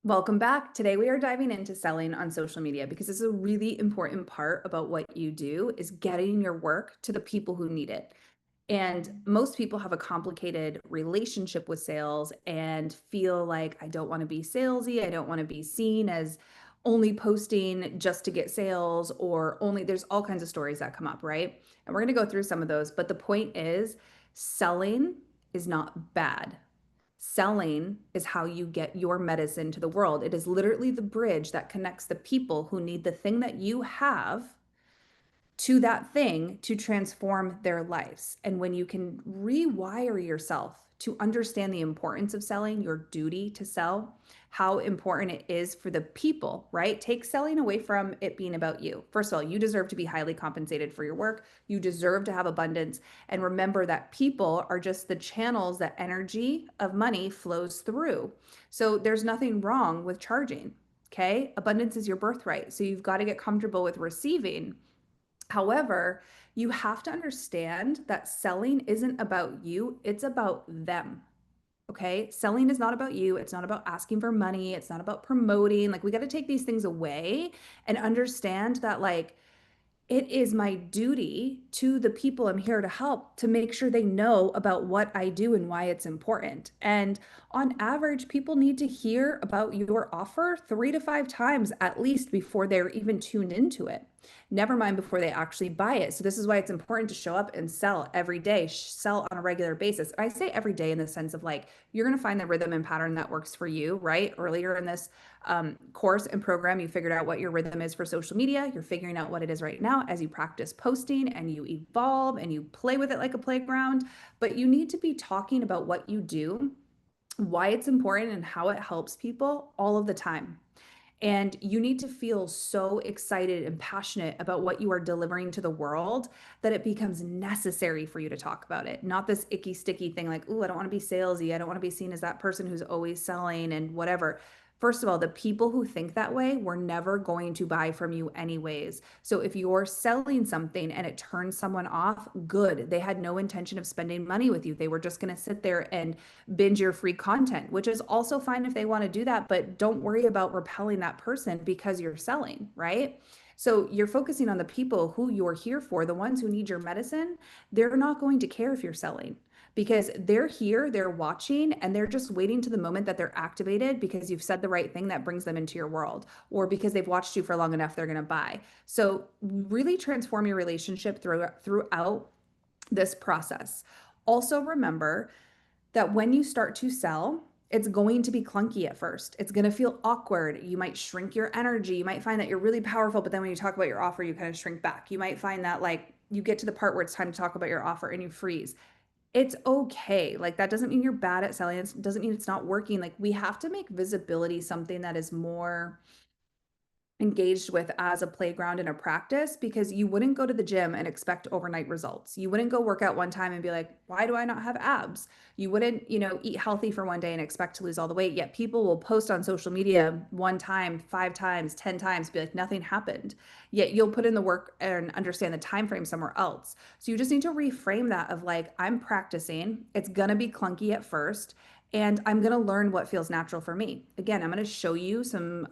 Welcome back. Today we are diving into selling on social media because it's a really important part about what you do is getting your work to the people who need it. And most people have a complicated relationship with sales and feel like I don't want to be salesy, I don't want to be seen as only posting just to get sales or only there's all kinds of stories that come up, right? And we're going to go through some of those, but the point is selling is not bad. Selling is how you get your medicine to the world. It is literally the bridge that connects the people who need the thing that you have to that thing to transform their lives. And when you can rewire yourself to understand the importance of selling, your duty to sell, how important it is for the people, right? Take selling away from it being about you. First of all, you deserve to be highly compensated for your work. You deserve to have abundance. And remember that people are just the channels that energy of money flows through. So there's nothing wrong with charging. Okay. Abundance is your birthright. So you've got to get comfortable with receiving. However, you have to understand that selling isn't about you, it's about them. Okay. Selling is not about you. It's not about asking for money. It's not about promoting. Like, we got to take these things away and understand that, like, it is my duty to the people I'm here to help to make sure they know about what I do and why it's important. And on average, people need to hear about your offer 3 to 5 times at least before they're even tuned into it. Never mind before they actually buy it. So this is why it's important to show up and sell every day, sell on a regular basis. I say every day in the sense of, like, you're going to find the rhythm and pattern that works for you, right? Earlier in this course and program, you figured out what your rhythm is for social media. You're figuring out what it is right now as you practice posting and you evolve and you play with it like a playground. But you need to be talking about what you do, why it's important, and how it helps people all of the time. And you need to feel so excited and passionate about what you are delivering to the world that it becomes necessary for you to talk about it. Not this icky, sticky thing like, oh, I don't want to be salesy. I don't want to be seen as that person who's always selling and whatever. First of all, the people who think that way were never going to buy from you anyways. So if you're selling something and it turns someone off, good. They had no intention of spending money with you. They were just going to sit there and binge your free content, which is also fine if they want to do that, but don't worry about repelling that person because you're selling, right? So you're focusing on the people who you're here for, the ones who need your medicine. They're not going to care if you're selling because they're here, they're watching, and they're just waiting to the moment that they're activated because you've said the right thing that brings them into your world, or because they've watched you for long enough, they're going to buy. So really transform your relationship throughout this process. Also remember that when you start to sell, it's going to be clunky at first. It's going to feel awkward. You might shrink your energy. You might find that you're really powerful, but then when you talk about your offer, you kind of shrink back. You might find that, like, you get to the part where it's time to talk about your offer and you freeze. It's okay. Like, that doesn't mean you're bad at selling. It doesn't mean it's not working. Like, we have to make visibility something that is more engaged with as a playground and a practice, because you wouldn't go to the gym and expect overnight results. You wouldn't go work out one time and be like, why do I not have abs? You wouldn't, eat healthy for one day and expect to lose all the weight. Yet people will post on social media one time, 5 times, 10 times, be like, nothing happened. Yet you'll put in the work and understand the time frame somewhere else. So you just need to reframe that of, like, I'm practicing. It's gonna be clunky at first, and I'm gonna learn what feels natural for me. Again, I'm gonna show you some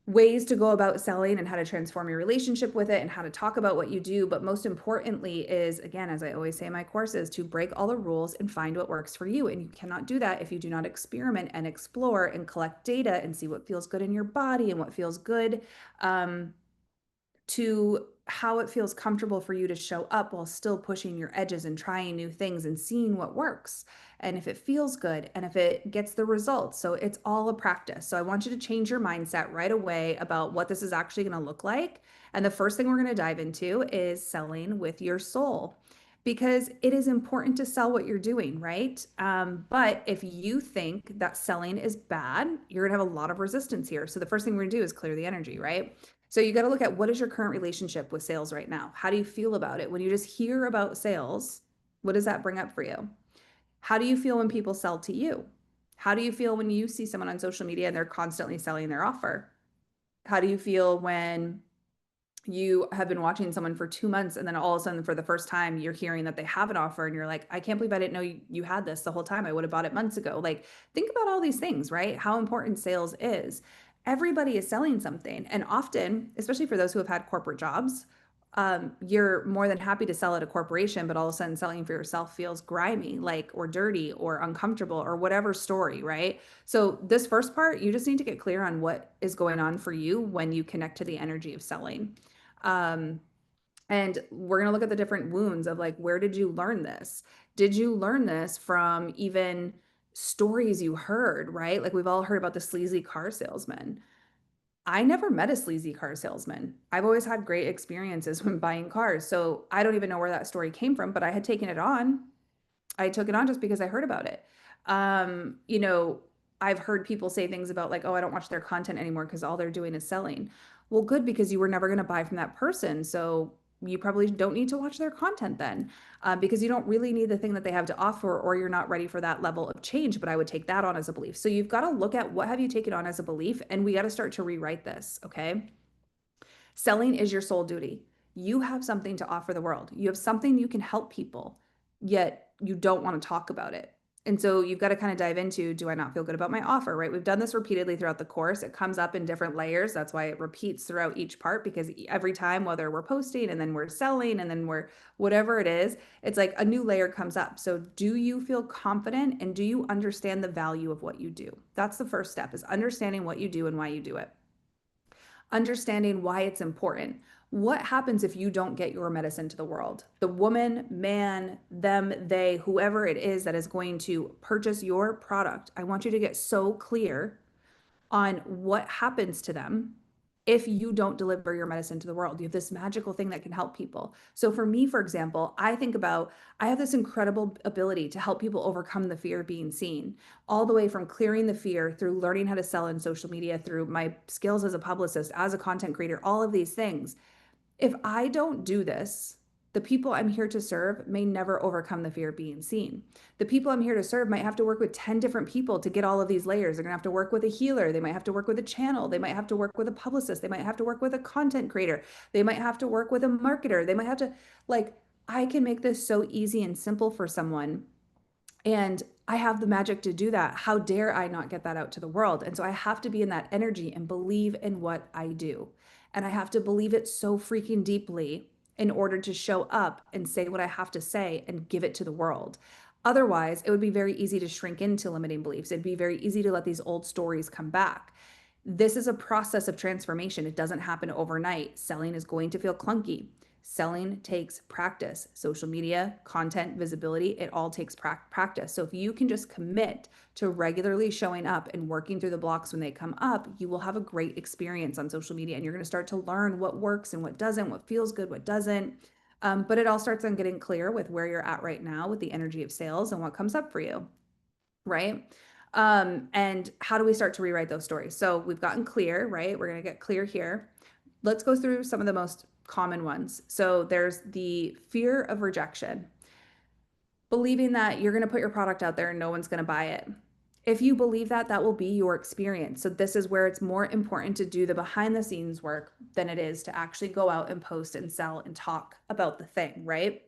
ways to go about selling and how to transform your relationship with it and how to talk about what you do. But most importantly is, again, as I always say in my courses, to break all the rules and find what works for you. And you cannot do that if you do not experiment and explore and collect data and see what feels good in your body and what feels good. To how it feels comfortable for you to show up while still pushing your edges and trying new things and seeing what works. And if it feels good and if it gets the results. So it's all a practice. So I want you to change your mindset right away about what this is actually going to look like. And the first thing we're going to dive into is selling with your soul, because it is important to sell what you're doing, right? But if you think that selling is bad, you're gonna have a lot of resistance here. So the first thing we're gonna do is clear the energy, right? So you got to look at, what is your current relationship with sales right now? How do you feel about it? When you just hear about sales, what does that bring up for you? How do you feel when people sell to you? How do you feel when you see someone on social media and they're constantly selling their offer? How do you feel when You have been watching someone for 2 months, and then all of a sudden, for the first time, you're hearing that they have an offer, and you're like, I can't believe I didn't know you had this the whole time. I would have bought it months ago. Like, think about all these things, right? How important sales is. Everybody is selling something. And often, especially for those who have had corporate jobs, you're more than happy to sell at a corporation, but all of a sudden selling for yourself feels grimy, like, or dirty or uncomfortable or whatever story, right? So, this first part, you just need to get clear on what is going on for you when you connect to the energy of selling. Um, and we're going to look at the different wounds of like, where did you learn this? Did you learn this from even stories you heard, right? Like, we've all heard about the sleazy car salesman. I never met a sleazy car salesman. I've always had great experiences when buying cars. So I don't even know where that story came from, but I had taken it on. I took it on just because I heard about it. You know, I've heard people say things about like, oh, I don't watch their content anymore because all they're doing is selling. Well, good, because you were never going to buy from that person. So you probably don't need to watch their content then, because you don't really need the thing that they have to offer, or you're not ready for that level of change. But I would take that on as a belief. So you've got to look at what have you taken on as a belief, and we got to start to rewrite this. Okay. Selling is your sole duty. You have something to offer the world. You have something you can help people, yet you don't want to talk about it. And so you've got to kind of dive into, do I not feel good about my offer, right? We've done this repeatedly throughout the course. It comes up in different layers. That's why it repeats throughout each part, because every time, whether we're posting and then we're selling and then we're whatever it is, it's like a new layer comes up. So do you feel confident, and do you understand the value of what you do? That's the first step, is understanding what you do and why you do it, understanding why it's important. What happens if you don't get your medicine to the world? The woman, man, them, they, whoever it is that is going to purchase your product, I want you to get so clear on what happens to them if you don't deliver your medicine to the world. You have this magical thing that can help people. So for me, for example, I think about, I have this incredible ability to help people overcome the fear of being seen, all the way from clearing the fear through learning how to sell in social media, through my skills as a publicist, as a content creator, all of these things. If I don't do this, the people I'm here to serve may never overcome the fear of being seen. The people I'm here to serve might have to work with 10 different people to get all of these layers. They're going to have to work with a healer. They might have to work with a channel. They might have to work with a publicist. They might have to work with a content creator. They might have to work with a marketer. They might have to, like, I can make this so easy and simple for someone, and I have the magic to do that. How dare I not get that out to the world? And so I have to be in that energy and believe in what I do. And I have to believe it so freaking deeply in order to show up and say what I have to say and give it to the world. Otherwise, it would be very easy to shrink into limiting beliefs. It'd be very easy to let these old stories come back. This is a process of transformation. It doesn't happen overnight. Selling is going to feel clunky. Selling takes practice. Social media, content, visibility, it all takes practice. So if you can just commit to regularly showing up and working through the blocks when they come up, you will have a great experience on social media, and you're going to start to learn what works and what doesn't, what feels good, what doesn't. But it all starts on getting clear with where you're at right now with the energy of sales and what comes up for you, right? And how do we start to rewrite those stories? So we've gotten clear, right? We're going to get clear here. Let's go through some of the most common ones. So there's the fear of rejection, believing that you're going to put your product out there and no one's going to buy it. If you believe that, that will be your experience. So this is where it's more important to do the behind the scenes work than it is to actually go out and post and sell and talk about the thing, right?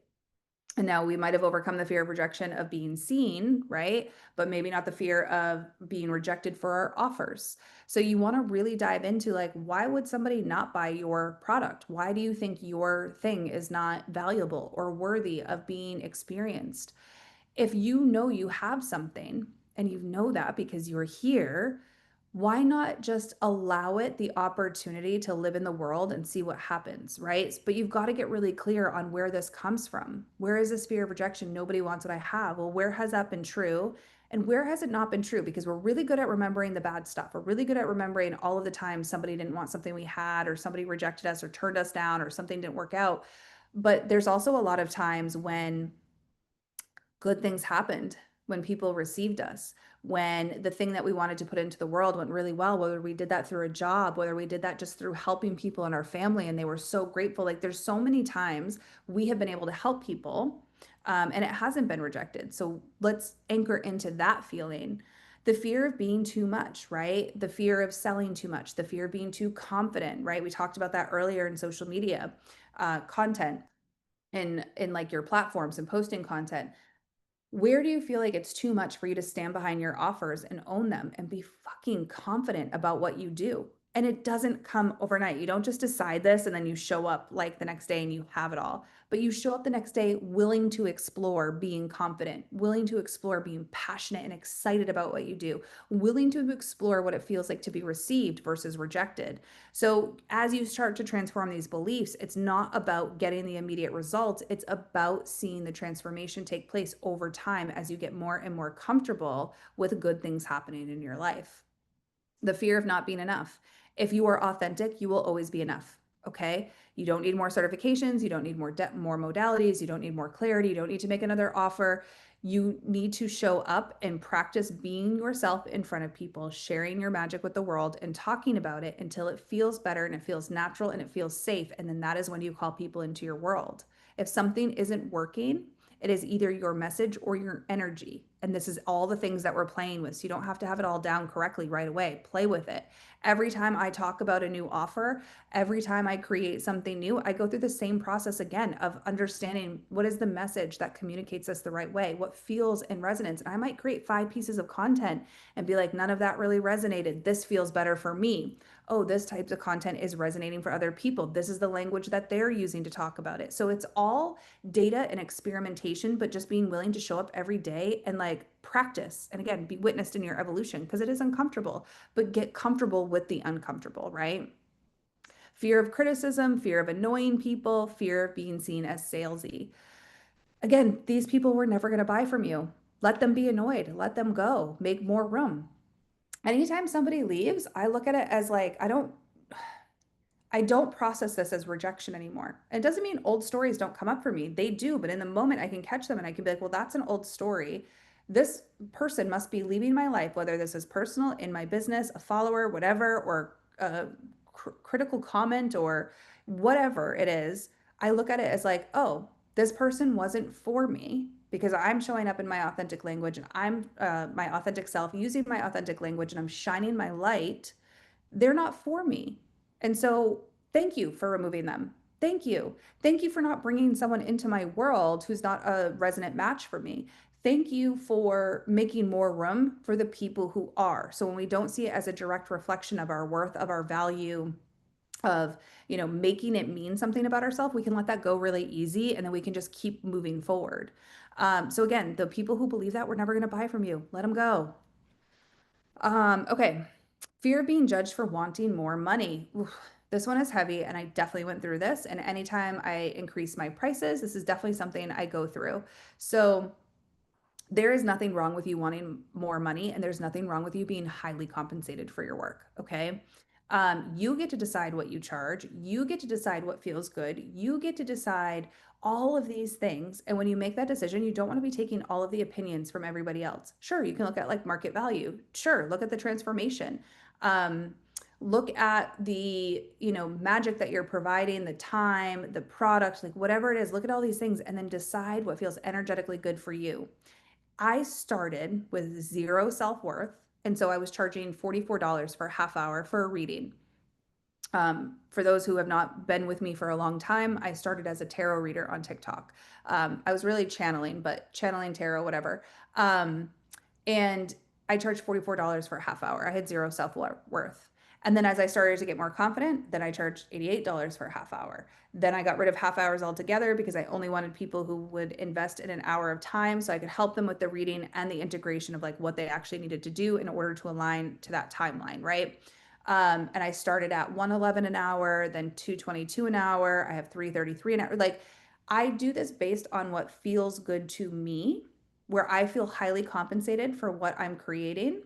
And now we might have overcome the fear of rejection of being seen, right? But maybe not the fear of being rejected for our offers. So you want to really dive into, like, why would somebody not buy your product? Why do you think your thing is not valuable or worthy of being experienced? If you know you have something, and you know that because you're here, why not just allow it the opportunity to live in the world and see what happens, right? But you've got to get really clear on where this comes from. Where is this fear of rejection? Nobody wants what I have. Well, where has that been true? And where has it not been true? Because we're really good at remembering the bad stuff. We're really good at remembering all of the times somebody didn't want something we had, or somebody rejected us or turned us down, or something didn't work out. But there's also a lot of times when good things happened, when people received us, when the thing that we wanted to put into the world went really well, whether we did that through a job, whether we did that just through helping people in our family and they were so grateful. Like, there's so many times we have been able to help people, and it hasn't been rejected. So let's anchor into that feeling. The fear of being too much, right? The fear of selling too much, the fear of being too confident, right? We talked about that earlier in social media content in like your platforms and posting content. Where do you feel like it's too much for you to stand behind your offers and own them and be fucking confident about what you do? And it doesn't come overnight. You don't just decide this and then you show up like the next day and you have it all. But you show up the next day willing to explore being confident, willing to explore being passionate and excited about what you do, willing to explore what it feels like to be received versus rejected. So, as you start to transform these beliefs, it's not about getting the immediate results. It's about seeing the transformation take place over time as you get more and more comfortable with good things happening in your life. The fear of not being enough. If you are authentic, you will always be enough. Okay. You don't need more certifications. You don't need more modalities. You don't need more clarity. You don't need to make another offer. You need to show up and practice being yourself in front of people, sharing your magic with the world and talking about it until it feels better and it feels natural and it feels safe. And then that is when you call people into your world. If something isn't working, it is either your message or your energy. And this is all the things that we're playing with. So you don't have to have it all down correctly right away. Play with it. Every time I talk about a new offer, every time I create something new, I go through the same process again of understanding what is the message that communicates us the right way, what feels in resonance. And I might create 5 pieces of content and be like, none of that really resonated. This feels better for me. Oh, this type of content is resonating for other people. This is the language that they're using to talk about it. So it's all data and experimentation, but just being willing to show up every day and like practice. And again, be witnessed in your evolution because it is uncomfortable, but get comfortable with the uncomfortable, right? Fear of criticism, fear of annoying people, fear of being seen as salesy. Again, these people were never going to buy from you. Let them be annoyed, let them go, make more room. Anytime somebody leaves, I look at it as like, I don't process this as rejection anymore. It doesn't mean old stories don't come up for me. They do, but in the moment I can catch them and I can be like, well, that's an old story. This person must be leaving my life, whether this is personal, in my business, a follower, whatever, or a critical comment or whatever it is. I look at it as like, oh, this person wasn't for me because I'm showing up in my authentic language and I'm my authentic self, using my authentic language, and I'm shining my light. They're not for me. And so thank you for removing them. Thank you. Thank you for not bringing someone into my world who's not a resonant match for me. Thank you for making more room for the people who are. So when we don't see it as a direct reflection of our worth, of our value, of making it mean something about ourselves, we can let that go really easy and then we can just keep moving forward. So again, the people who believe that we're never going to buy from you, let them go. Okay. Fear of being judged for wanting more money. Oof, this one is heavy, and I definitely went through this. And anytime I increase my prices, this is definitely something I go through. So there is nothing wrong with you wanting more money, and there's nothing wrong with you being highly compensated for your work. Okay. You get to decide what you charge. You get to decide what feels good. You get to decide all of these things. And when you make that decision, you don't want to be taking all of the opinions from everybody else. Sure, you can look at like market value. Sure, look at the transformation. Um, Look at the magic that you're providing, the time, the product, like whatever it is. Look at all these things and then decide what feels energetically good for you. I started with zero self-worth. And so I was charging $44 for a half hour for a reading. For those who have not been with me for a long time, I started as a tarot reader on TikTok. I was really channeling tarot, whatever. And I charged $44 for a half hour. I had zero self-worth. And then as I started to get more confident, then I charged $88 for a half hour. Then I got rid of half hours altogether because I only wanted people who would invest in an hour of time so I could help them with the reading and the integration of like what they actually needed to do in order to align to that timeline, right? And I started at 111 an hour, then 222 an hour. I have 333 an hour. Like I do this based on what feels good to me, where I feel highly compensated for what I'm creating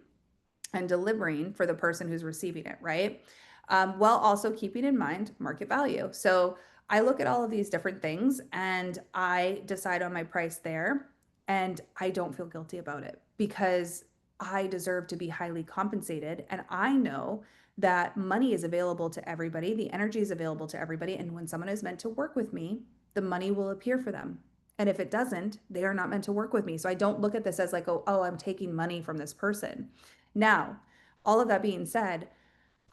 and delivering for the person who's receiving it, right? While also keeping in mind market value. So I look at all of these different things and I decide on my price there, and I don't feel guilty about it because I deserve to be highly compensated. And I know that money is available to everybody, the energy is available to everybody. And when someone is meant to work with me, the money will appear for them. And if it doesn't, they are not meant to work with me. So I don't look at this as like, oh, I'm taking money from this person. Now, all of that being said,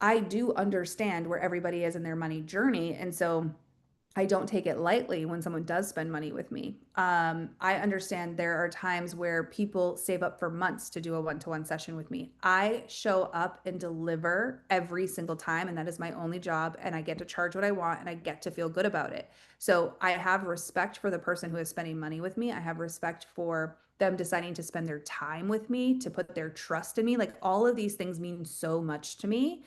I do understand where everybody is in their money journey. And so I don't take it lightly when someone does spend money with me. I understand there are times where people save up for months to do a one-to-one session with me. I show up and deliver every single time, and that is my only job. And I get to charge what I want and I get to feel good about it. So I have respect for the person who is spending money with me. I have respect for them deciding to spend their time with me, to put their trust in me. Like all of these things mean so much to me.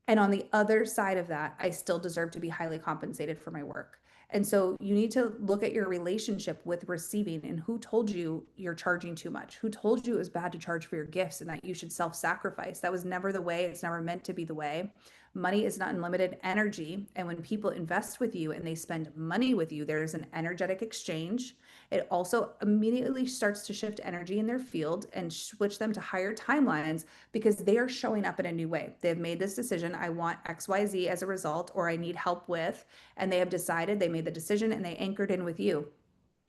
And on the other side of that, I still deserve to be highly compensated for my work. And so you need to look at your relationship with receiving and who told you you're charging too much? Who told you it was bad to charge for your gifts and that you should self sacrifice? That was never the way. It's never meant to be the way. Money is not unlimited energy. And when people invest with you and they spend money with you, there's an energetic exchange. It also immediately starts to shift energy in their field and switch them to higher timelines because they are showing up in a new way. They've made this decision. I want XYZ as a result, or I need help with, and they have decided, they made the decision and they anchored in with you.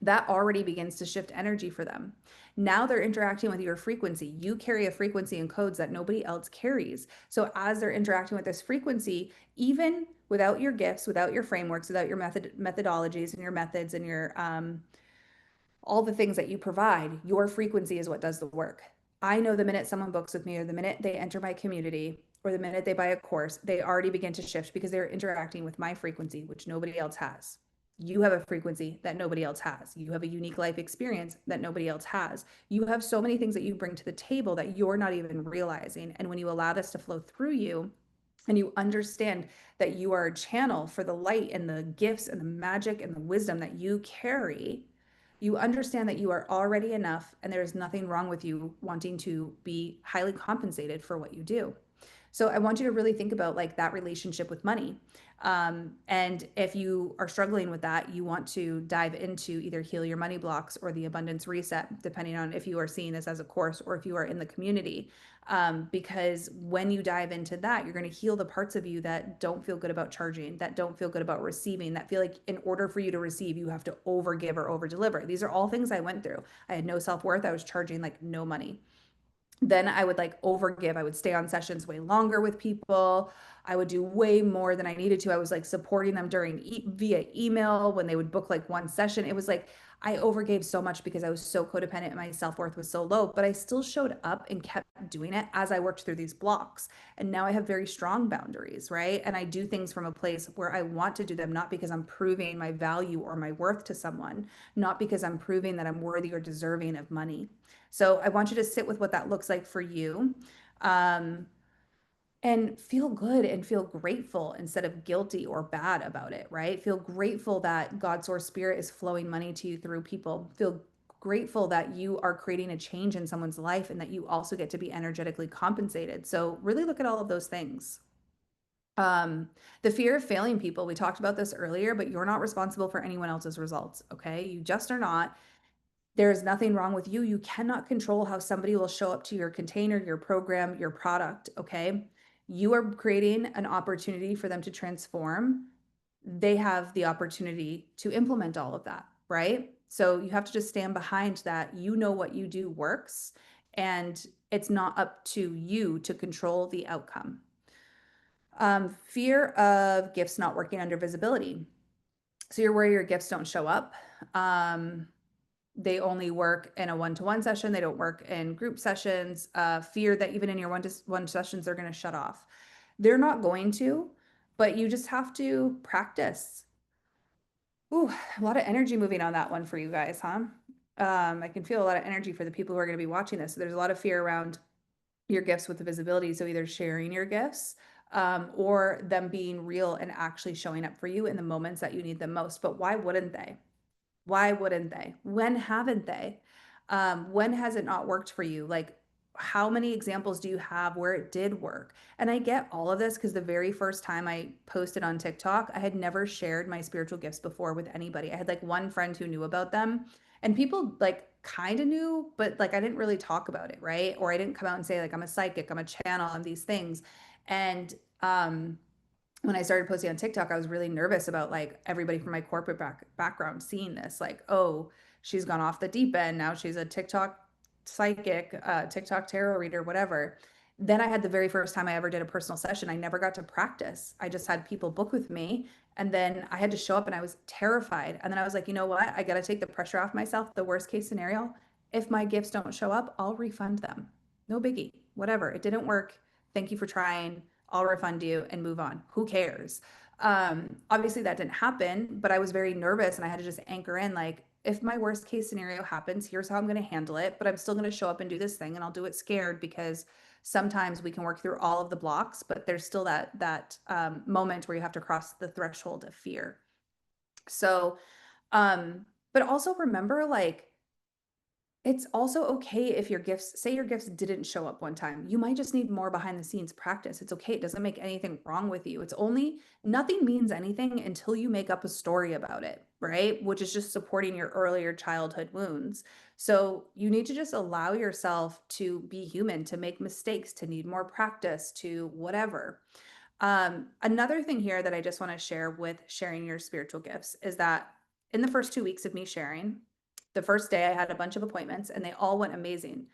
That already begins to shift energy for them. Now they're interacting with your frequency. You carry a frequency and codes that nobody else carries. So as they're interacting with this frequency, even without your gifts, without your frameworks, without your methodologies and your methods and your all the things that you provide, your frequency is what does the work. I know the minute someone books with me or the minute they enter my community or the minute they buy a course, they already begin to shift because they're interacting with my frequency, which nobody else has. You have a frequency that nobody else has. You have a unique life experience that nobody else has. You have so many things that you bring to the table that you're not even realizing. And when you allow this to flow through you, and you understand that you are a channel for the light and the gifts and the magic and the wisdom that you carry, you understand that you are already enough and there is nothing wrong with you wanting to be highly compensated for what you do. So I want you to really think about like that relationship with money. And if you are struggling with that, you want to dive into either Heal Your Money Blocks or the Abundance Reset, depending on if you are seeing this as a course or if you are in the community. Because when you dive into that, you're going to heal the parts of you that don't feel good about charging, that don't feel good about receiving, that feel like in order for you to receive, you have to overgive or over deliver. These are all things I went through. I had no self worth. I was charging like no money. Then I would like overgive. I would stay on sessions way longer with people. I would do way more than I needed to. I was like supporting them during via email when they would book like one session. It was like I overgave so much because I was so codependent and my self-worth was so low, but I still showed up and kept doing it as I worked through these blocks. And now I have very strong boundaries, right? And I do things from a place where I want to do them, not because I'm proving my value or my worth to someone, not because I'm proving that I'm worthy or deserving of money. So I want you to sit with what that looks like for you. Um, and feel good and feel grateful instead of guilty or bad about it, right? Feel grateful that God source spirit is flowing money to you through people. Feel grateful that you are creating a change in someone's life and that you also get to be energetically compensated. So really look at all of those things. The fear of failing people, we talked about this earlier, but you're not responsible for anyone else's results, okay? You just are not. There is nothing wrong with you. You cannot control how somebody will show up to your container, your program, your product. Okay. You are creating an opportunity for them to transform. They have the opportunity to implement all of that. Right. So you have to just stand behind that. You know what you do works, and it's not up to you to control the outcome. Fear of gifts not working under visibility. So you're worried your gifts don't show up. They only work in a one-to-one session. They don't work in group sessions. Fear that even in your one-to-one sessions, they're going to shut off. They're not going to, but you just have to practice. Ooh, a lot of energy moving on that one for you guys, huh? I can feel a lot of energy for the people who are going to be watching this. So there's a lot of fear around your gifts with the visibility. So either sharing your gifts or them being real and actually showing up for you in the moments that you need them most. But why wouldn't they? Why wouldn't they? When haven't they? When has it not worked for you? Like, how many examples do you have where it did work? And I get all of this because the very first time I posted on TikTok, I had never shared my spiritual gifts before with anybody. I had like one friend who knew about them, and people like kind of knew, but like I didn't really talk about it, right? Or I didn't come out and say, like, I'm a psychic, I'm a channel, I'm these things. And when I started posting on TikTok, I was really nervous about like everybody from my corporate background seeing this, like, oh, she's gone off the deep end. Now she's a TikTok psychic, TikTok tarot reader, whatever. Then I had the very first time I ever did a personal session. I never got to practice. I just had people book with me. And then I had to show up and I was terrified. And then I was like, you know what? I got to take the pressure off myself. The worst case scenario, if my gifts don't show up, I'll refund them. No biggie, whatever. It didn't work. Thank you for trying. I'll refund you and move on. Who cares? Obviously that didn't happen, but I was very nervous and I had to just anchor in like, if my worst case scenario happens, here's how I'm going to handle it, but I'm still going to show up and do this thing and I'll do it scared because sometimes we can work through all of the blocks, but there's still that moment where you have to cross the threshold of fear. So, but also remember like it's also okay if your gifts, say your gifts didn't show up one time. You might just need more behind the scenes practice. It's okay. It doesn't make anything wrong with you. It's only nothing means anything until you make up a story about it, right? Which is just supporting your earlier childhood wounds. So you need to just allow yourself to be human, to make mistakes, to need more practice, to whatever. Another thing here that I just want to share with sharing your spiritual gifts is that in the first 2 weeks of me sharing, the first day I had a bunch of appointments and they all went amazing.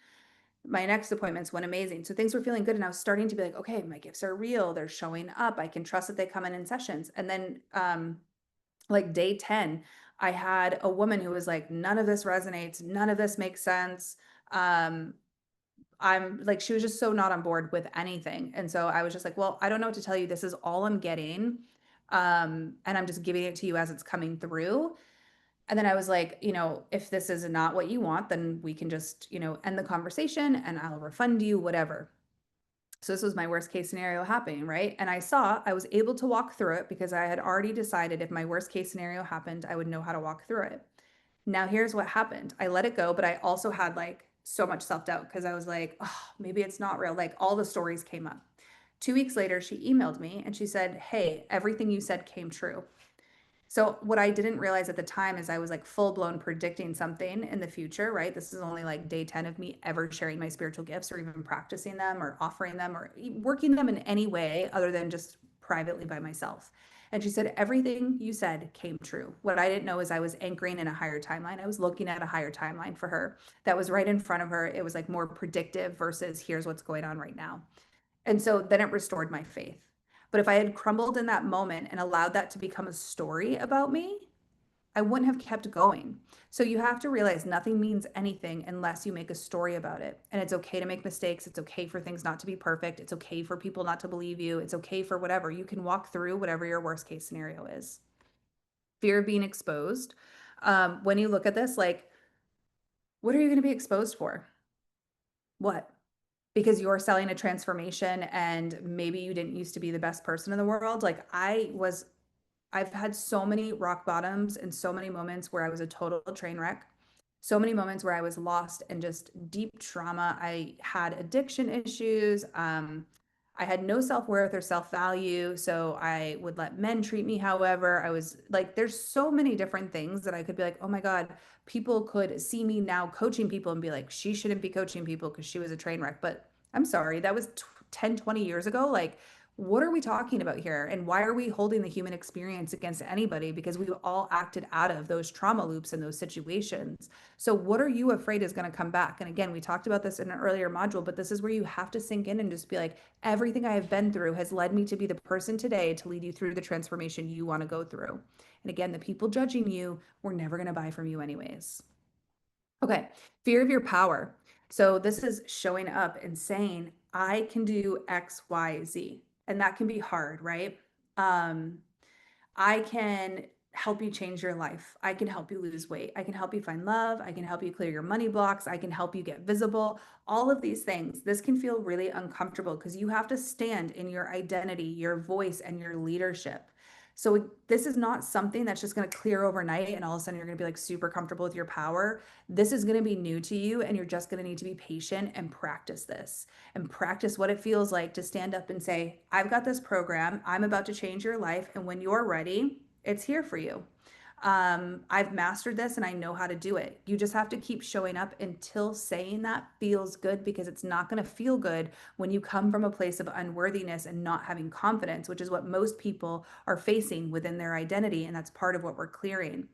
My next appointments went amazing. So things were feeling good. And I was starting to be like, okay, my gifts are real. They're showing up. I can trust that they come in sessions. And then, like day 10, I had a woman who was like, none of this resonates. None of this makes sense. I'm like, she was just so not on board with anything. And so I was just like, well, I don't know what to tell you. This is all I'm getting. And I'm just giving it to you as it's coming through. And then I was like, if this is not what you want, then we can just, end the conversation and I'll refund you, whatever. So this was my worst case scenario happening, right? And I was able to walk through it because I had already decided if my worst case scenario happened, I would know how to walk through it. Now here's what happened. I let it go, but I also had like so much self-doubt because I was like, oh, maybe it's not real. Like all the stories came up. 2 weeks later, she emailed me and she said, hey, everything you said came true. So what I didn't realize at the time is I was like full blown predicting something in the future, right? This is only like day 10 of me ever sharing my spiritual gifts or even practicing them or offering them or working them in any way other than just privately by myself. And she said, everything you said came true. What I didn't know is I was anchoring in a higher timeline. I was looking at a higher timeline for her that was right in front of her. It was like more predictive versus here's what's going on right now. And so then it restored my faith. But if I had crumbled in that moment and allowed that to become a story about me, I wouldn't have kept going. So you have to realize nothing means anything unless you make a story about it. And it's okay to make mistakes. It's okay for things not to be perfect. It's okay for people not to believe you. It's okay for whatever. You can walk through whatever your worst case scenario is. Fear of being exposed. When you look at this, like, what are you going to be exposed for? What? Because you're selling a transformation and maybe you didn't used to be the best person in the world. Like I've had so many rock bottoms and so many moments where I was a total train wreck. So many moments where I was lost and just deep trauma. I had addiction issues. I had no self-worth or self-value. So I would let men treat me however. I was like, there's so many different things that I could be like, oh my God, people could see me now coaching people and be like, she shouldn't be coaching people because she was a train wreck. But I'm sorry, that was 10, 20 years ago. Like, what are we talking about here? And why are we holding the human experience against anybody? Because we've all acted out of those trauma loops in those situations. So, what are you afraid is going to come back? And again, we talked about this in an earlier module, but this is where you have to sink in and just be like, everything I have been through has led me to be the person today to lead you through the transformation you want to go through. And again, the people judging you, we're never going to buy from you, anyways. Okay, fear of your power. So this is showing up and saying, I can do X, Y, Z. And that can be hard, right? Um, I can help you change your life. I can help you lose weight. I can help you find love. I can help you clear your money blocks. I can help you get visible. All of these things. This can feel really uncomfortable because you have to stand in your identity, your voice, and your leadership. So this is not something that's just going to clear overnight and all of a sudden you're going to be like super comfortable with your power. This is going to be new to you and you're just going to need to be patient and practice this and practice what it feels like to stand up and say, I've got this program. I'm about to change your life. And when you're ready, it's here for you. I've mastered this and I know how to do it. You just have to keep showing up until saying that feels good, because it's not going to feel good when you come from a place of unworthiness and not having confidence, which is what most people are facing within their identity. And that's part of what we're clearing.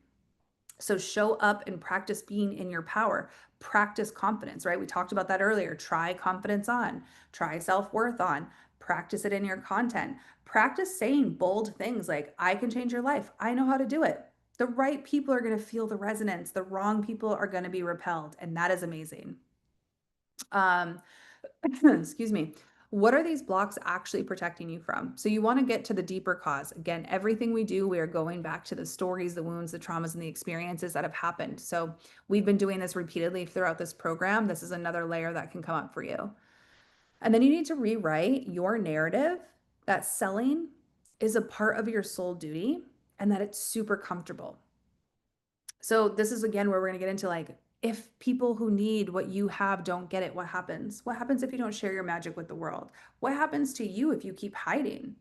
So show up and practice being in your power. Practice confidence, right? We talked about that earlier. Try confidence on, try self worth on, practice it in your content. Practice saying bold things like, I can change your life. I know how to do it. The right people are going to feel the resonance, the wrong people are going to be repelled. And that is amazing. Um, excuse me. What are these blocks actually protecting you from? So you want to get to the deeper cause. Again, everything we do, we are going back to the stories, the wounds, the traumas, and the experiences that have happened. So we've been doing this repeatedly throughout this program. This is another layer that can come up for you. And then you need to rewrite your narrative that selling is a part of your soul duty and that it's super comfortable. So this is again where we're going to get into like, if people who need what you have don't get it, what happens? What happens if you don't share your magic with the world? What happens to you if you keep hiding?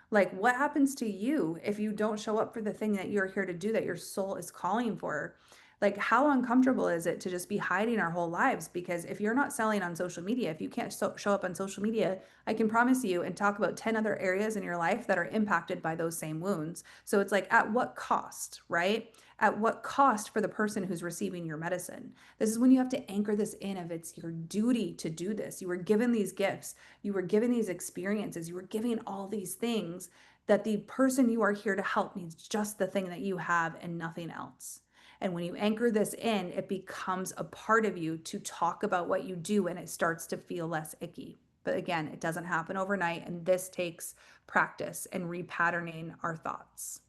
Like, what happens to you if you don't show up for the thing that you're here to do, that your soul is calling for? Like, how uncomfortable is it to just be hiding our whole lives? Because if you're not selling on social media, if you can't show up on social media, I can promise you and talk about 10 other areas in your life that are impacted by those same wounds. So it's like, at what cost, right? At what cost for the person who's receiving your medicine? This is when you have to anchor this in of it's your duty to do this. You were given these gifts, you were given these experiences, you were given all these things, that the person you are here to help needs just the thing that you have and nothing else. And when you anchor this in, it becomes a part of you to talk about what you do, and it starts to feel less icky. But again, it doesn't happen overnight, and this takes practice and repatterning our thoughts.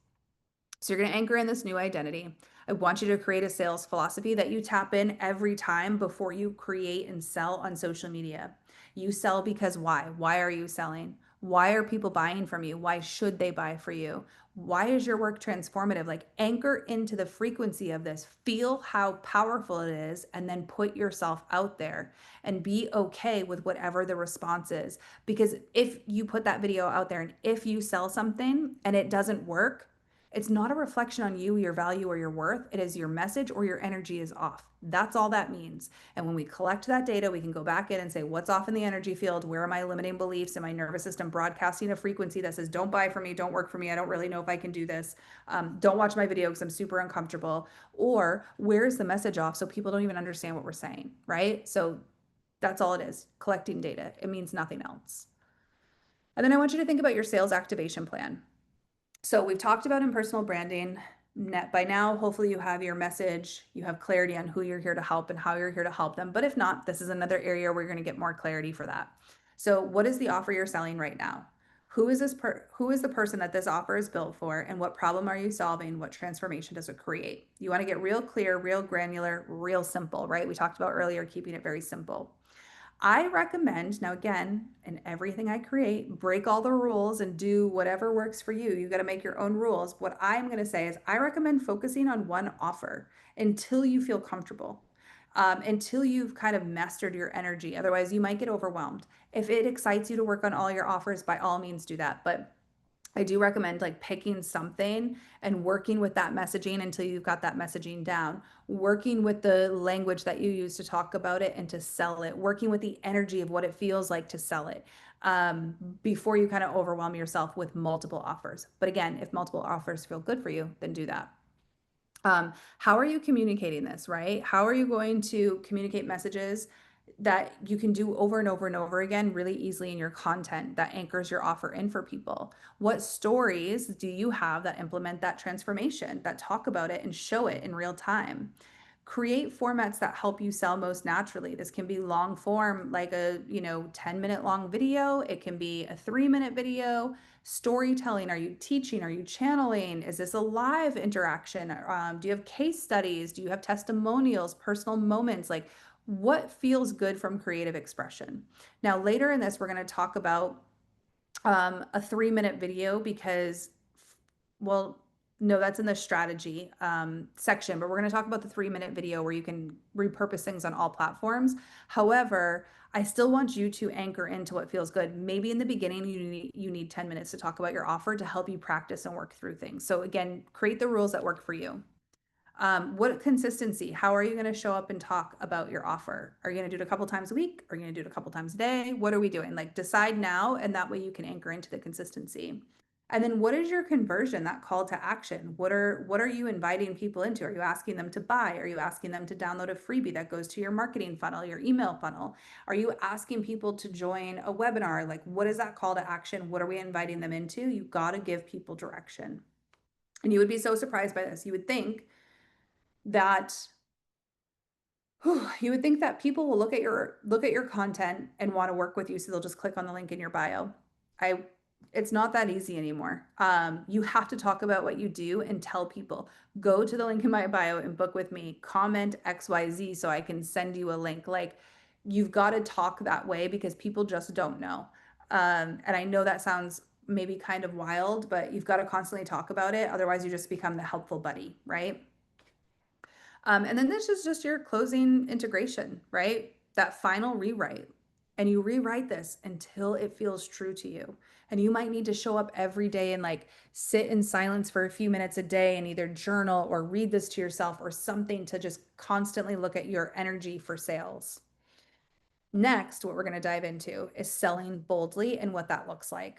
So you're going to anchor in this new identity. I want you to create a sales philosophy that you tap in every time before you create and sell on social media. You sell because why? Why are you selling? Why are people buying from you? Why should they buy for you? Why is your work transformative? Like, anchor into the frequency of this, feel how powerful it is, and then put yourself out there and be okay with whatever the response is. Because if you put that video out there and if you sell something and it doesn't work, it's not a reflection on you, your value, or your worth. It is your message or your energy is off. That's all that means. And when we collect that data, we can go back in and say, what's off in the energy field? Where are my limiting beliefs and my nervous system broadcasting a frequency that says, don't buy from me, don't work for me, I don't really know if I can do this. Don't watch my video because I'm super uncomfortable. Or where's the message off so people don't even understand what we're saying, right? So that's all it is, collecting data. It means nothing else. And then I want you to think about your sales activation plan. So we've talked about impersonal branding. By now, hopefully you have your message, you have clarity on who you're here to help and how you're here to help them. But if not, this is another area where you're going to get more clarity for that. So what is the offer you're selling right now? Who is who is the person that this offer is built for, and what problem are you solving? What transformation does it create? You want to get real clear, real granular, real simple, right? We talked about earlier keeping it very simple. I recommend, now again, in everything I create, break all the rules and do whatever works for you. You got to make your own rules. What I'm going to say is I recommend focusing on one offer until you feel comfortable, until you've kind of mastered your energy. Otherwise, you might get overwhelmed. If it excites you to work on all your offers, by all means do that. But I do recommend like picking something and working with that messaging until you've got that messaging down, working with the language that you use to talk about it and to sell it, working with the energy of what it feels like to sell it, before you kind of overwhelm yourself with multiple offers. But again, if multiple offers feel good for you, then do that. How are you communicating this, right? How are you going to communicate messages that you can do over and over and over again really easily in your content that anchors your offer in for people? What stories do you have that implement that transformation, that talk about it and show it in real time? Create formats that help you sell most naturally. This can be long form, like a 10-minute long video. It can be a 3-minute video. Storytelling. Are you teaching? Are you channeling? Is this a live interaction? Do you have case studies? Do you have testimonials, personal moments? Like, what feels good from creative expression? Now, later in this, we're going to talk about a 3-minute video because, well, No, that's in the strategy section, but we're going to talk about the 3-minute video where you can repurpose things on all platforms. However, I still want you to anchor into what feels good. Maybe in the beginning, you need 10 minutes to talk about your offer to help you practice and work through things. So again, create the rules that work for you. What consistency? How are you going to show up and talk about your offer? Are you going to do it a couple times a week? Are you going to do it a couple times a day? What are we doing? Like decide now, and that way you can anchor into the consistency. And then what is your conversion, that call to action? What are you inviting people into? Are you asking them to buy? Are you asking them to download a freebie that goes to your marketing funnel, your email funnel? Are you asking people to join a webinar? Like what is that call to action? What are we inviting them into? You got to give people direction. And you would be so surprised by this. You would think that people will look at your content and want to work with you, so they'll just click on the link in your bio. It's not that easy anymore. You have to talk about what you do and tell people, go to the link in my bio and book with me, comment XYZ so I can send you a link. Like you've got to talk that way because people just don't know. And I know that sounds maybe kind of wild, but you've got to constantly talk about it. Otherwise you just become the helpful buddy, right? And then this is just your closing integration, right? That final rewrite. And you rewrite this until it feels true to you. And you might need to show up every day and like sit in silence for a few minutes a day and either journal or read this to yourself or something to just constantly look at your energy for sales. Next, what we're going to dive into is selling boldly and what that looks like.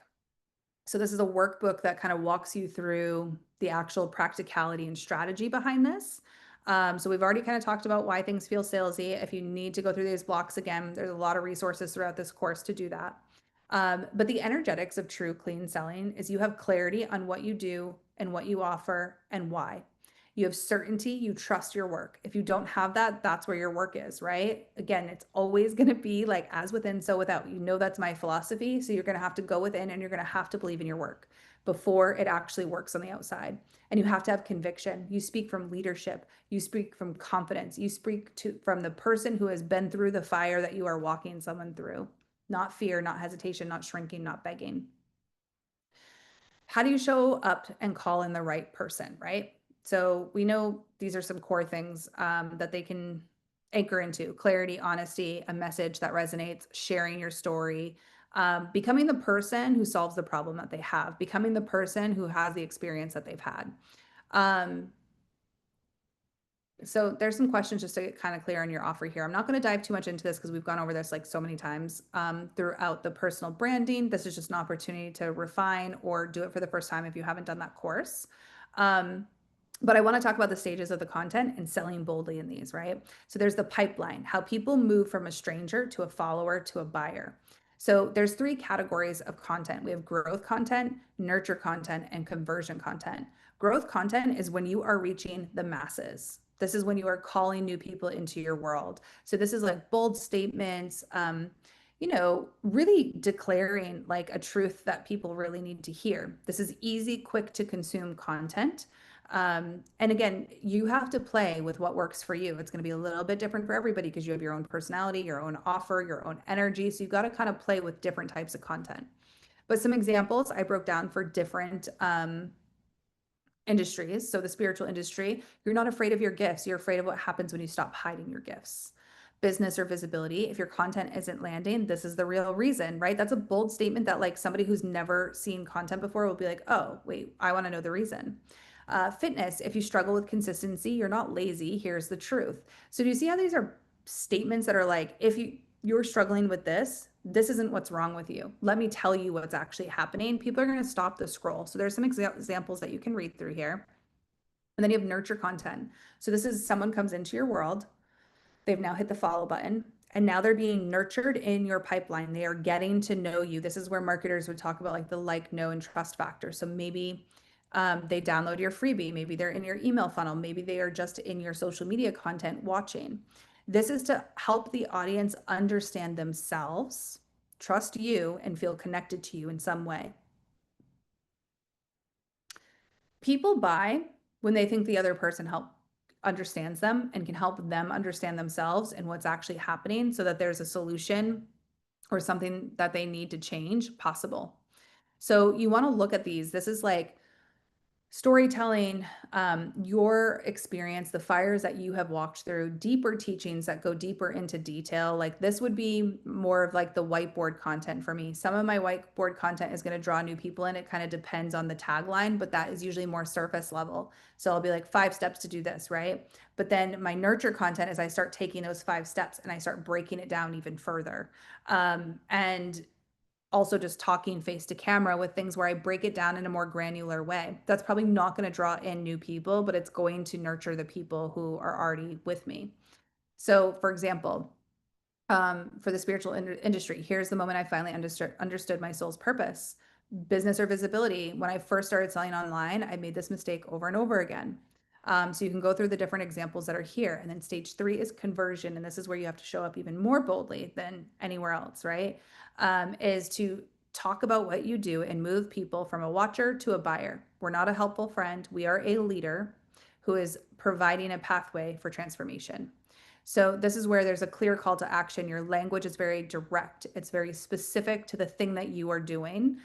So this is a workbook that kind of walks you through the actual practicality and strategy behind this. So we've already kind of talked about why things feel salesy. If you need to go through these blocks again, there's a lot of resources throughout this course to do that. But the energetics of true clean selling is you have clarity on what you do and what you offer and why. You have certainty, you trust your work. If you don't have that, that's where your work is, right? Again, it's always going to be like as within, so without. You know, that's my philosophy. So you're going to have to go within and you're going to have to believe in your work before it actually works on the outside. And you have to have conviction. You speak from leadership, you speak from confidence, you speak from the person who has been through the fire that you are walking someone through, not fear, not hesitation, not shrinking, not begging. How do you show up and call in the right person, right? So we know these are some core things that they can anchor into: clarity, honesty, a message that resonates, sharing your story, becoming the person who solves the problem that they have, becoming the person who has the experience that they've had. So there's some questions just to get kind of clear on your offer here. I'm not going to dive too much into this because we've gone over this like so many times throughout the personal branding. This is just an opportunity to refine or do it for the first time if you haven't done that course. But I want to talk about the stages of the content and selling boldly in these, right? So there's the pipeline, how people move from a stranger to a follower to a buyer. So there's 3 categories of content. We have growth content, nurture content, and conversion content. Growth content is when you are reaching the masses. This is when you are calling new people into your world. So this is like bold statements, really declaring like a truth that people really need to hear. This is easy, quick to consume content. And again, you have to play with what works for you. It's going to be a little bit different for everybody because you have your own personality, your own offer, your own energy. So you've got to kind of play with different types of content. But some examples I broke down for different industries. So the spiritual industry, you're not afraid of your gifts. You're afraid of what happens when you stop hiding your gifts. Business or visibility, if your content isn't landing, this is the real reason, right? That's a bold statement that like somebody who's never seen content before will be like, oh, wait, I want to know the reason. Fitness, if you struggle with consistency, you're not lazy. Here's the truth. So do you see how these are statements that are like, if you're struggling with this isn't what's wrong with you. Let me tell you what's actually happening. People are going to stop the scroll. So there's some examples that you can read through here. And then you have nurture content. So this is someone comes into your world. They've now hit the follow button and now they're being nurtured in your pipeline. They are getting to know you. This is where marketers would talk about like the like, know, and trust factor. So maybe they download your freebie. Maybe they're in your email funnel. Maybe they are just in your social media content watching. This is to help the audience understand themselves, trust you, and feel connected to you in some way. People buy when they think the other person understands them and can help them understand themselves and what's actually happening so that there's a solution or something that they need to change possible. So you want to look at these. This is like Storytelling, your experience, the fires that you have walked through, deeper teachings that go deeper into detail. Like this would be more of like the whiteboard content for me. Some of my whiteboard content is going to draw new people in. It kind of depends on the tagline, but that is usually more surface level. So I'll be like 5 steps to do this, right? But then my nurture content is I start taking those 5 steps and I start breaking it down even further. And also just talking face to camera with things where I break it down in a more granular way. That's probably not going to draw in new people, but it's going to nurture the people who are already with me. So, for example, for the spiritual industry, here's the moment I finally understood my soul's purpose. Business or visibility. When I first started selling online, I made this mistake over and over again. So you can go through the different examples that are here. And then stage 3 is conversion. And this is where you have to show up even more boldly than anywhere else, right? Is to talk about what you do and move people from a watcher to a buyer. We're not a helpful friend. We are a leader who is providing a pathway for transformation. So this is where there's a clear call to action. Your language is very direct. It's very specific to the thing that you are doing.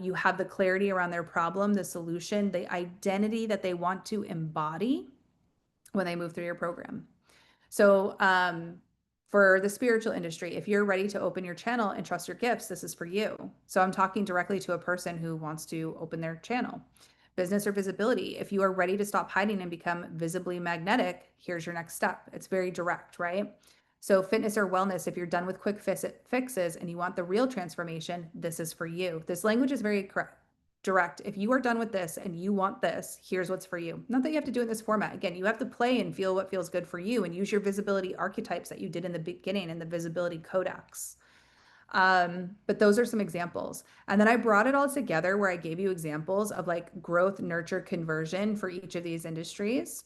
You have the clarity around their problem, the solution, the identity that they want to embody when they move through your program. So for the spiritual industry, if you're ready to open your channel and trust your gifts, this is for you. So I'm talking directly to a person who wants to open their channel. Business or visibility, if you are ready to stop hiding and become visibly magnetic, here's your next step. It's very direct, right? So fitness or wellness, if you're done with quick fixes and you want the real transformation, this is for you. This language is very direct. If you are done with this and you want this, here's what's for you. Not that you have to do it in this format. Again, you have to play and feel what feels good for you and use your visibility archetypes that you did in the beginning in the visibility codex. But those are some examples. And then I brought it all together where I gave you examples of like growth, nurture, conversion for each of these industries.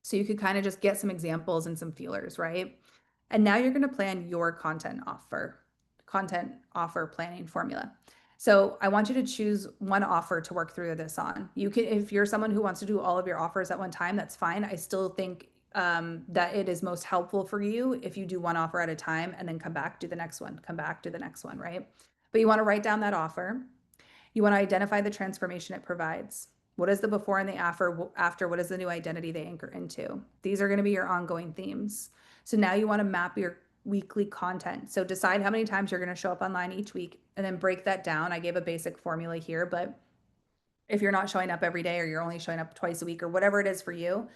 So you could kind of just get some examples and some feelers, right? And now you're going to plan your content offer planning formula. So I want you to choose one offer to work through this on. You can, if you're someone who wants to do all of your offers at one time, that's fine. I still think that it is most helpful for you if you do one offer at a time and then come back, do the next one, come back, do the next one, right? But you want to write down that offer. You want to identify the transformation it provides. What is the before and the after? What is the new identity they anchor into? These are going to be your ongoing themes. So now you want to map your weekly content. So decide how many times you're going to show up online each week and then break that down. I gave a basic formula here, but if you're not showing up every day or you're only showing up twice a week or whatever it is for you,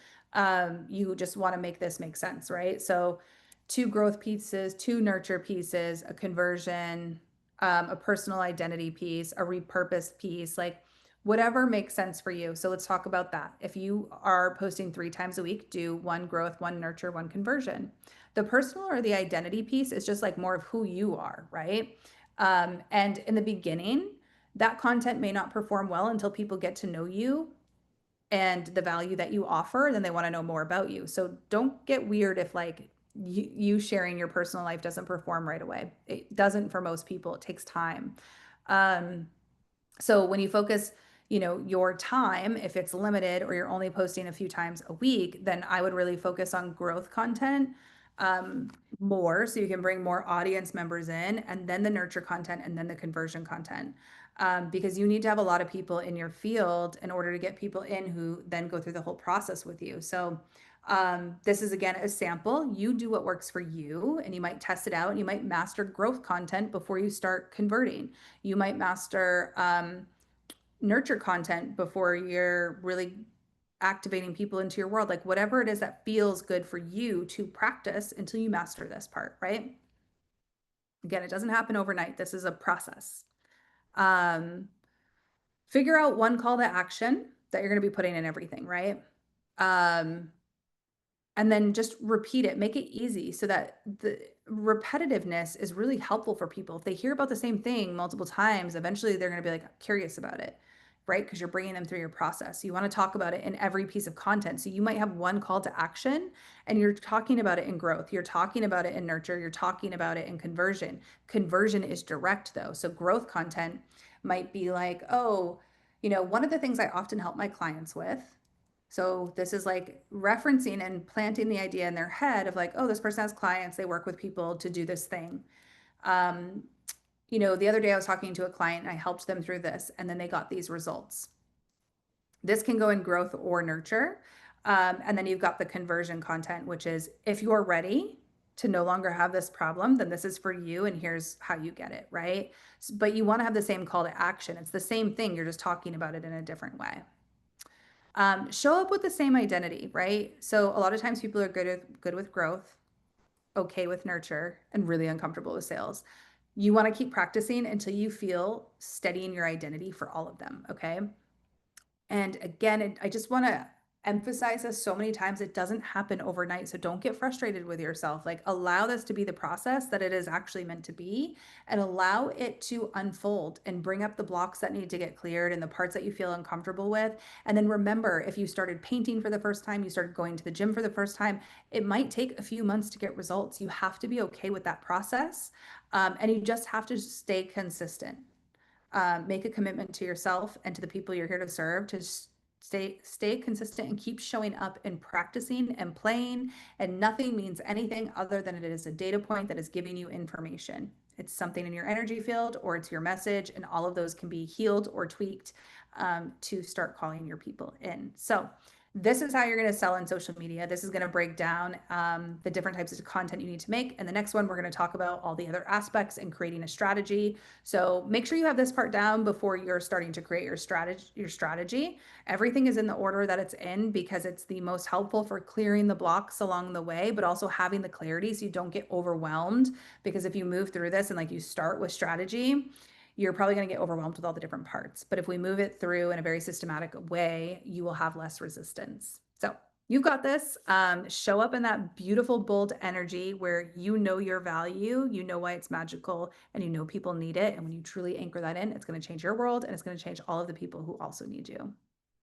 you just want to make this make sense, right? So 2 growth pieces, 2 nurture pieces, a conversion, a personal identity piece, a repurposed piece, like whatever makes sense for you. So let's talk about that. If you are posting 3 times a week, do 1 growth, 1 nurture, 1 conversion. The personal or the identity piece is just like more of who you are, right? And in the beginning, that content may not perform well until people get to know you and the value that you offer, then they want to know more about you. So don't get weird if like you sharing your personal life doesn't perform right away. It doesn't for most people. It takes time. So when you focus, your time, if it's limited or you're only posting a few times a week, then I would really focus on growth content more so you can bring more audience members in, and then the nurture content, and then the conversion content. Because you need to have a lot of people in your field in order to get people in who then go through the whole process with you. So this is again a sample. You do what works for you, and you might test it out, and you might master growth content before you start converting. You might master nurture content before you're really activating people into your world, like whatever it is that feels good for you to practice until you master this part, right? Again, it doesn't happen overnight. This is a process. Figure out one call to action that you're going to be putting in everything, right? And then just repeat it, make it easy so that the repetitiveness is really helpful for people. If they hear about the same thing multiple times, eventually they're going to be like curious about it, right? Because you're bringing them through your process. You want to talk about it in every piece of content. So you might have one call to action and you're talking about it in growth. You're talking about it in nurture. You're talking about it in conversion. Conversion is direct though. So growth content might be like, oh, one of the things I often help my clients with, so this is like referencing and planting the idea in their head of like, oh, this person has clients, they work with people to do this thing. The other day I was talking to a client and I helped them through this and then they got these results. This can go in growth or nurture. And then you've got the conversion content, which is if you're ready to no longer have this problem, then this is for you and here's how you get it, right? But you want to have the same call to action. It's the same thing, you're just talking about it in a different way. Show up with the same identity, right? So a lot of times people are good with growth, okay with nurture, and really uncomfortable with sales. You want to keep practicing until you feel steady in your identity for all of them, okay? And again, I just want to emphasize this so many times. It doesn't happen overnight. So don't get frustrated with yourself. Like, allow this to be the process that it is actually meant to be, and allow it to unfold and bring up the blocks that need to get cleared and the parts that you feel uncomfortable with. And then remember, if you started painting for the first time, you started going to the gym for the first time, it might take a few months to get results. You have to be okay with that process. And you just have to stay consistent. Make a commitment to yourself and to the people you're here to serve to stay consistent and keep showing up and practicing and playing. And nothing means anything other than it is a data point that is giving you information. It's something in your energy field, or it's your message, and all of those can be healed or tweaked to start calling your people in. So this is how you're going to sell on social media. This is going to break down the different types of content you need to make. And the next one, we're going to talk about all the other aspects and creating a strategy. So make sure you have this part down before you're starting to create your strategy. Everything is in the order that it's in because it's the most helpful for clearing the blocks along the way, but also having the clarity so you don't get overwhelmed. Because if you move through this and like you start with strategy, you're probably going to get overwhelmed with all the different parts. But if we move it through in a very systematic way, you will have less resistance. So you've got this. Show up in that beautiful, bold energy where you know your value, you know why it's magical, and you know people need it. And when you truly anchor that in, it's going to change your world, and it's going to change all of the people who also need you.